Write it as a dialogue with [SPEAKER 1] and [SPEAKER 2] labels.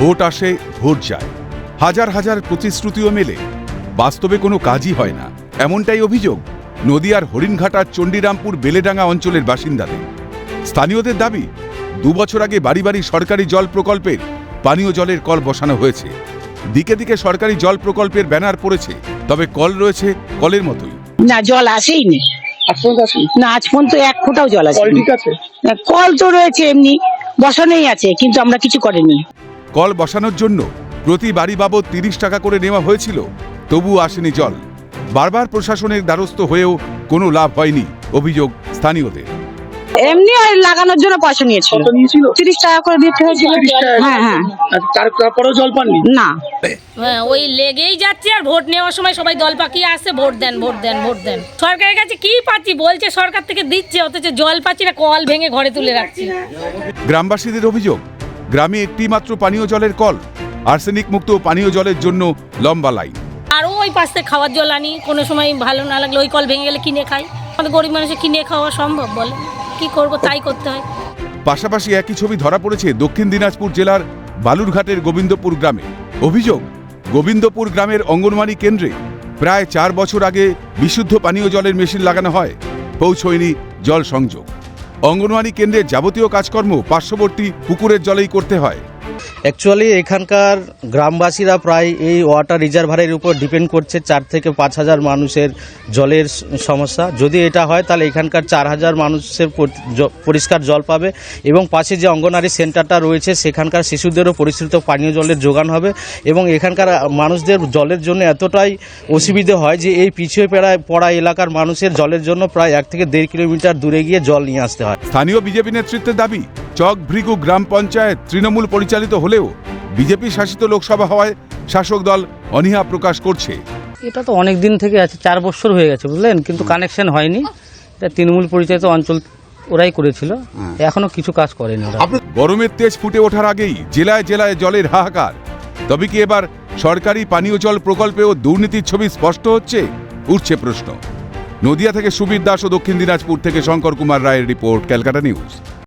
[SPEAKER 1] Vote আসে, vote যায়, হাজার হাজার প্রতিশ্রুতিও মেলে, বাস্তবে কোনো কাজই হয় না, এমনটাই অভিযোগ নদিয়ার হরিণঘাটার চণ্ডীরামপুর বেলেডাঙ্গা অঞ্চলের বাসিন্দাদের। স্থানীয়দের দাবি, 2 বছর আগে বাড়ি বাড়ি সরকারি জল প্রকল্পের পানীয় জলের কল বসানো হয়েছে। দিকে দিকে সরকারি জল প্রকল্পের ব্যানার পড়েছে, তবে কল রয়েছে কলের মতোই।
[SPEAKER 2] না, জল আসেই নি। না, আজ পর্যন্ত 1 ফোঁটাও জল আসে। কল তো রয়েছে, এমনি বসানোই আছে, কিন্তু আমরা কিছু করিনি।
[SPEAKER 1] কল বসানোর জন্য প্রতি বাড়ি বাবদ 30 টাকা করে নেওয়া হয়েছিল, তবুও আসেনি জল। বারবার প্রশাসনের দ্বারস্থ হয়েও কোনো লাভ হয়নি, অভিযোগ স্থানীয়দের।
[SPEAKER 2] এমনি লাগানোর জন্য পয়সা নিয়েছিল। 30 টাকা করে দিতে হয়েছিল। হ্যাঁ হ্যাঁ,
[SPEAKER 3] তারপরেও জল পাননি?
[SPEAKER 2] না।
[SPEAKER 4] হ্যাঁ, ওই লেগেই যাচ্ছে। আর ভোট নেওয়ার সময় সবাই দল পাকিয়ে আসছে, ভোট দেন ভোট দেন ভোট দেন। সরকারের কাছে কি পাচ্ছি, বলছে সরকার থেকে দিচ্ছে, অথচ জল পাচ্ছি না, কল ভেঙে ঘরে তুলে রাখছি।
[SPEAKER 1] গ্রামবাসীদের অভিযোগ, গ্রামে একটি মাত্র পানীয় জলের কল, আর্সেনিক মুক্ত পানীয় জলের জন্য লম্বা লাইন।
[SPEAKER 4] আর ওই পাশ থেকে খাওয়ার জল আনি, কোনো সময় ভালো না লাগলে ওই কল ভেঙে গেলে কিনে খাই। আমাদের গরিব মানুষের কিনে খাওয়া সম্ভব বলে? কি করব, তাই করতে হয়।
[SPEAKER 1] পাশাপাশি একই ছবি ধরা পড়েছে দক্ষিণ দিনাজপুর জেলার বালুরঘাটের গোবিন্দপুর গ্রামে। অভিযোগ, গোবিন্দপুর গ্রামের অঙ্গনওয়াড়ি কেন্দ্রে প্রায় 4 বছর আগে বিশুদ্ধ পানীয় জলের মেশিন লাগানো হয়, পৌঁছয়নি জল সংযোগ। অঙ্গনওয়াড়ি কেন্দ্রের যাবতীয় কাজকর্ম পার্শ্ববর্তী পুকুরের জলেই করতে হয়।
[SPEAKER 5] অ্যাকচুয়ালি এখানকার গ্রামবাসীরা প্রায় এই ওয়াটার রিজার্ভারের উপর ডিপেন্ড করছে। 4 থেকে 5 হাজার মানুষের জলের সমস্যা। যদি এটা হয় তাহলে এখানকার 4 হাজার মানুষের পরিষ্কার জল পাবে, এবং পাশে যে অঙ্গনওয়াড়ি সেন্টারটা রয়েছে সেখানকার শিশুদেরও পরিশ্রুত পানীয় জলের যোগান হবে। এবং এখানকার মানুষদের জলের জন্য এতটাই অসুবিধে হয় যে এই পিছিয়ে পড়া এলাকার মানুষের জলের জন্য প্রায় 1 থেকে 1.5 কিলোমিটার দূরে গিয়ে জল নিয়ে আসতে হয়।
[SPEAKER 1] স্থানীয় বিজেপি নেতৃত্বের দাবি, চক ভৃগু গ্রাম পঞ্চায়েত তৃণমূল পরিচালিত হলেও বিজেপি শাসিত লোকসভা হওয়ায় শাসক দল অনীহা প্রকাশ করছে।
[SPEAKER 6] এটা তো অনেক দিন থেকে আছে, 4 বছর হয়ে গেছে, বুঝলেন, কিন্তু কানেকশন হয়নি। এটা তৃণমূল পরিচালিত অঞ্চল, ওরাই করেছিল, এখনো কিছু কাজ করেনি ওরা।
[SPEAKER 1] গরমের তেজ ফুটে ওঠার আগেই জেলায় জেলায় জলের হাহাকার। তবে কি এবার সরকারি পানীয় জল প্রকল্পেও দুর্নীতির ছবি স্পষ্ট হচ্ছে? উঠছে প্রশ্ন। নদিয়া থেকে সুবীর দাস ও দক্ষিণ দিনাজপুর থেকে শঙ্কর কুমার রায়ের রিপোর্ট, ক্যালকাটা নিউজ।